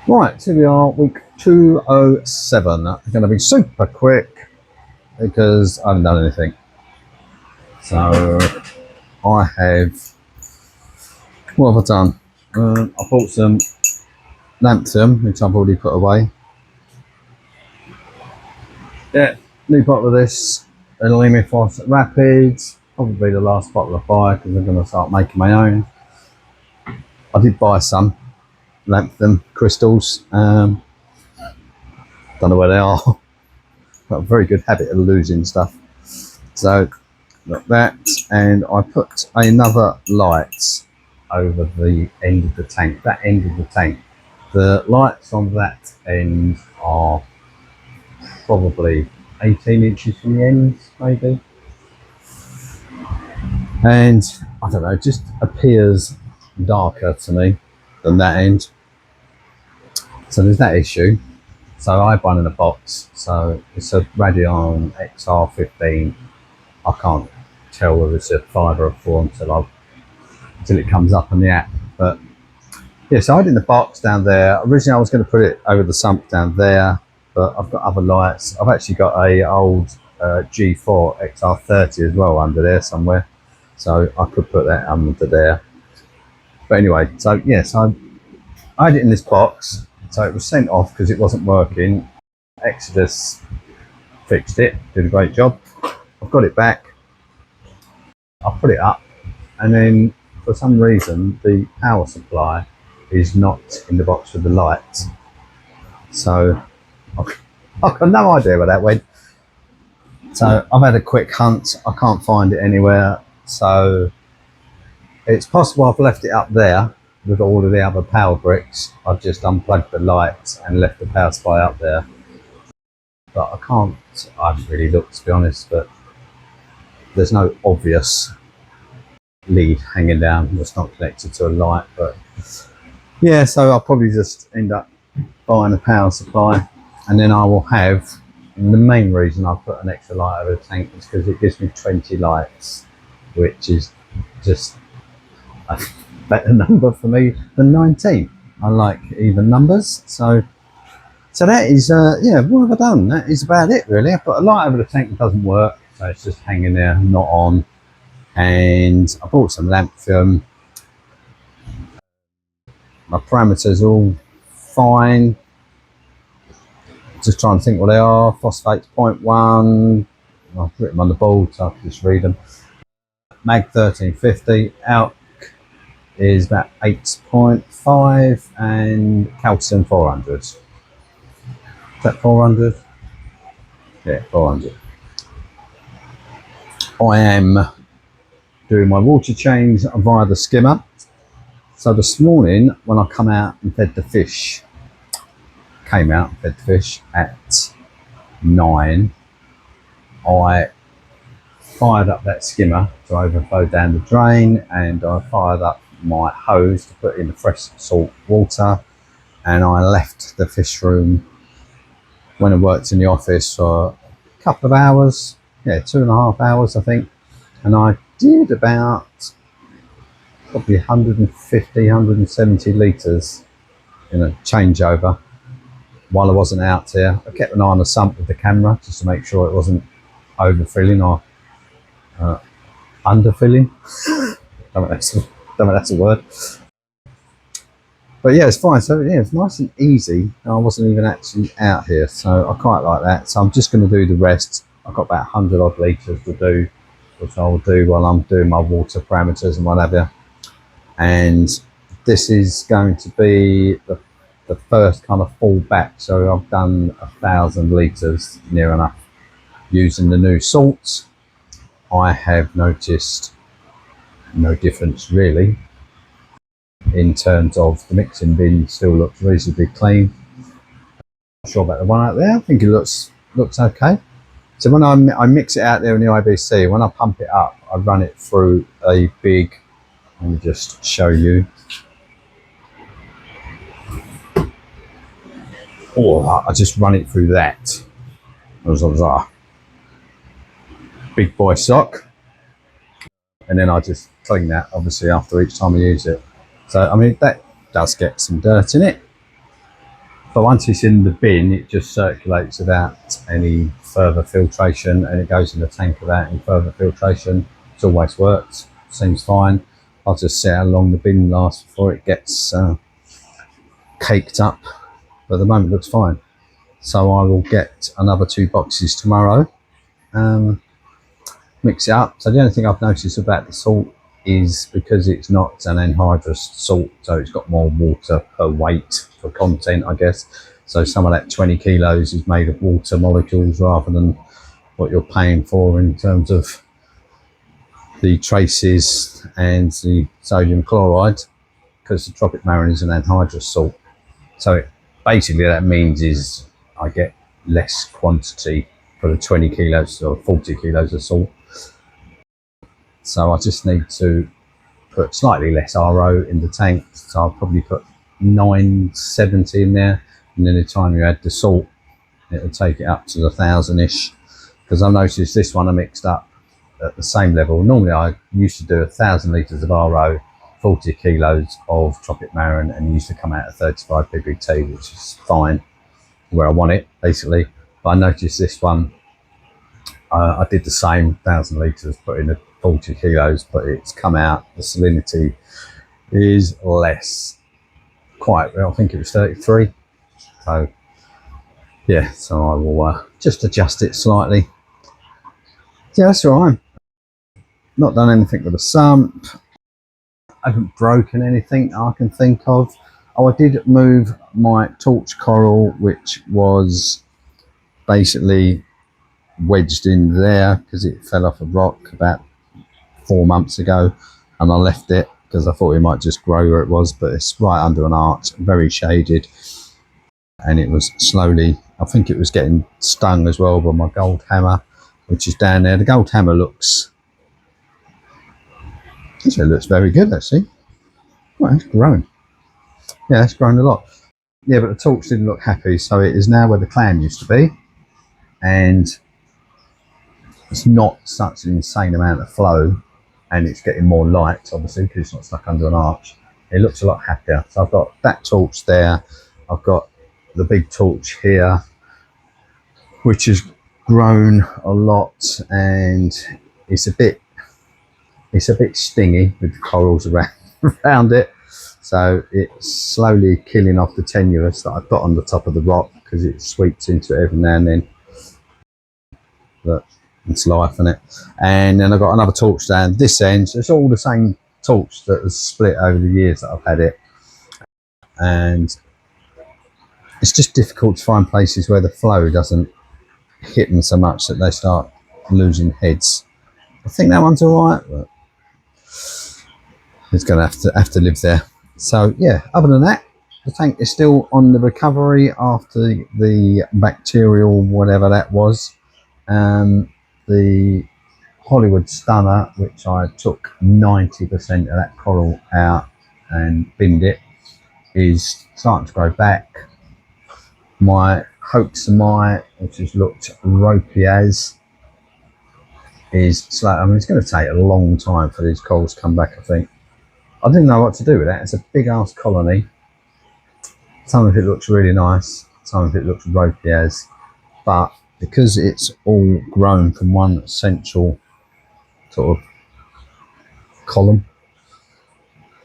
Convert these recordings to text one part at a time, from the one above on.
Right, here we are, week 207. It's going to be super quick because I haven't done anything. So I have, what have I done? I bought some Lanthanum, which I've already put away. Yeah, new bottle of this, a lelements Rapids, probably the last bottle I buy because I'm going to start making my own. I did buy some Lanthanum crystals, don't know where they are. Got a very good habit of losing stuff. So got that, and I put another light over the end of the tank. That end of the tank. The lights on that end are probably 18 inches from the ends, maybe. And I don't know, it just appears darker to me than that end. So there's that issue. So I have one in a box. So it's a Radeon XR15. I can't tell whether it's a 5 or a 4 until it comes up on the app. But yeah, so I had it in the box down there. Originally I was going to put it over the sump down there, but I've got other lights. I've actually got a old G4 XR30 as well under there somewhere, so I could put that under there. But anyway, so yeah, so I had it in this box, so it was sent off because it wasn't working. Exodus fixed it, did a great job. I've got it back. I put it up, and then for some reason the power supply is not in the box with the lights. So I've got no idea where that went. So I've had a quick hunt. I can't find it anywhere. So it's possible I've left it up there with all of the other power bricks. I've just unplugged the lights and left the power supply up there. But I haven't really looked, to be honest, but there's no obvious lead hanging down that's not connected to a light. But yeah, so I'll probably just end up buying a power supply, and then I will have, and the main reason I put an extra light over the tank is because it gives me 20 lights, which is just a better number for me than 19. I like even numbers. So that is, yeah, what have I done? That is about it, really. I put a light over the tank that doesn't work, so it's just hanging there, not on. And I bought some lamp film. My parameters are all fine. Just trying to think what they are. Phosphates 0.1. I've written them on the board, so I can just read them. Mag 1350. Alk is about 8.5, and calcium 400. Is that 400? Yeah, 400. I am doing my water change via the skimmer. So this morning, when I come out and fed the fish, at 9, I fired up that skimmer to overflow down the drain, and I fired up my hose to put in the fresh salt water, and I left the fish room when I worked in the office for a couple of hours, 2.5 hours I think, and I did about probably 150, 170 litres in a changeover while I wasn't out here. I kept an eye on the sump with the camera just to make sure it wasn't overfilling or underfilling. I don't know that's a word. But yeah, it's fine. So yeah, it's nice and easy. I wasn't even actually out here, so I quite like that. So I'm just going to do the rest. I've got about 100 odd litres to do, which I'll do while I'm doing my water parameters and whatever. And this is going to be the first kind of full batch. So I've done 1,000 litres near enough using the new salts. I have noticed no difference really in terms of the mixing bin. Still looks reasonably clean. Not sure about the one out there. I think it looks okay. So when I mix it out there in the IBC, when I pump it up, I run it through a big, let me just show you. I just run it through that. Big boy sock, and then I just clean that obviously after each time I use it. So I mean, that does get some dirt in it, But once it's in the bin, it just circulates without any further filtration, and it goes in the tank without any further filtration. It's always worked, seems fine. I'll just see how long the bin lasts before it gets caked up, but at the moment it looks fine. So I will get another 2 boxes tomorrow, mix it up. So the only thing I've noticed about the salt is because it's not an anhydrous salt, so it's got more water per weight for content, I guess. So some of that 20 kilos is made of water molecules rather than what you're paying for in terms of the traces and the sodium chloride, because the tropic marin is an anhydrous salt. So basically that means is I get less quantity for the 20 kilos or 40 kilos of salt. So I just need to put slightly less RO in the tank. So I'll probably put 970 in there, and then the time you add the salt, it'll take it up to the 1,000-ish. Because I've noticed this one I mixed up at the same level. Normally I used to do 1,000 litres of RO, 40 kilos of tropic marin, and it used to come out at 35 ppt, which is fine, where I want it basically. But I noticed this one, I did the same 1,000 litres, put in the 40 kilos, but it's come out, the salinity is less, quite well, I think it was 33. So yeah, so I will just adjust it slightly. Yeah, that's all right. Not done anything with the sump. I haven't broken anything I can think of. Oh, I did move my torch coral, which was basically wedged in there because it fell off a rock about 4 months ago, and I left it because I thought it might just grow where it was, but it's right under an arch, very shaded, and it was slowly, I think it was getting stung as well by my gold hammer, which is down there. The gold hammer looks very good actually. Well, it's grown. Yeah, it's grown a lot. Yeah, but the torch didn't look happy, so it is now where the clam used to be, and it's not such an insane amount of flow, and it's getting more light obviously because it's not stuck under an arch. It looks a lot happier. So I've got that torch there, I've got the big torch here, which has grown a lot, and it's a bit stingy with the corals around it. So it's slowly killing off the tenuous that I've got on the top of the rock because it sweeps into it every now and then. But it's life, isn't it? And then I've got another torch down this end. So it's all the same torch that has split over the years that I've had it. And it's just difficult to find places where the flow doesn't hit them so much that they start losing heads. I think that one's all right, but it's going to have to live there. So yeah, other than that, the tank is still on the recovery after the bacterial whatever that was. The Hollywood stunner, which I took 90% of that coral out and binned it, is starting to grow back. My hoaxamite, which has looked ropey as, is slow. I mean, it's going to take a long time for these corals to come back, I think. I didn't know what to do with that. It's a big ass colony. Some of it looks really nice, some of it looks ropey as, but because it's all grown from one central sort of column,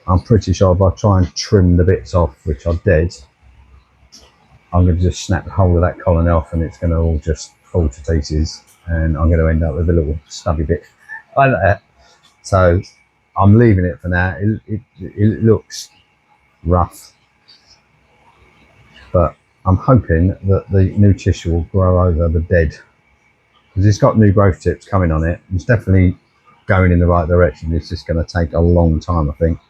I'm pretty sure if I try and trim the bits off, which are dead, I'm going to just snap the whole of that colony off and it's going to all just fall to pieces, and I'm going to end up with a little stubby bit like that. So I'm leaving it for now. It looks rough, but I'm hoping that the new tissue will grow over the dead, because it's got new growth tips coming on it. It's definitely going in the right direction. It's just going to take a long time, I think.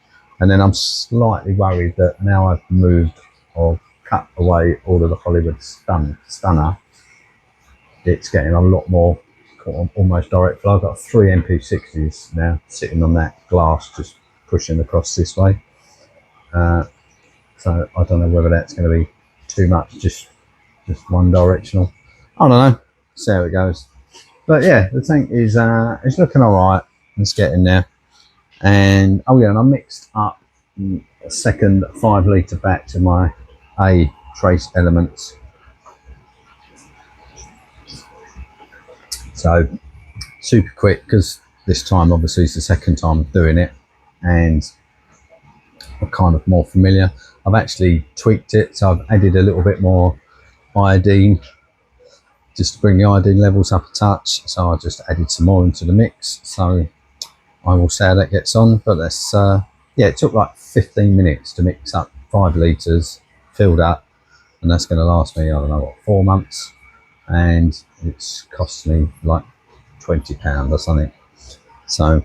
And then I'm slightly worried that now I've moved or cut away all of the Hollywood stunner, it's getting a lot more almost direct flow. I've got 3 MP60s now sitting on that glass, just pushing across this way. So I don't know whether that's going to be too much, just one directional. I don't know. See how it goes. But yeah, the tank is it's looking all right. It's getting there. And oh yeah, and I mixed up a second 5 litre batch of my A trace elements. So super quick, because this time obviously it's the second time doing it and I'm kind of more familiar. I've actually tweaked it, so I've added a little bit more iodine just to bring the iodine levels up a touch. So I just added some more into the mix, so I will see how that gets on. But that's yeah, it took like 15 minutes to mix up 5 litres, filled up, and that's going to last me, I don't know what, 4 months, and it's cost me like £20 or something. So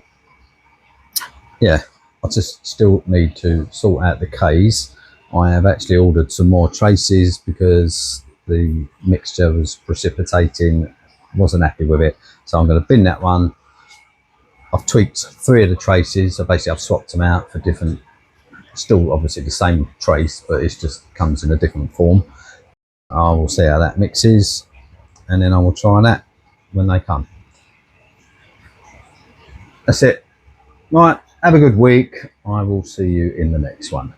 yeah, I just still need to sort out the K's. I have actually ordered some more traces because the mixture was precipitating, wasn't happy with it, so I'm going to bin that one. I've tweaked 3 of the traces, so basically I've swapped them out for different, still obviously the same trace, but it just comes in a different form. I will see how that mixes, and then I will try that when they come. That's it. Right, have a good week. I will see you in the next one.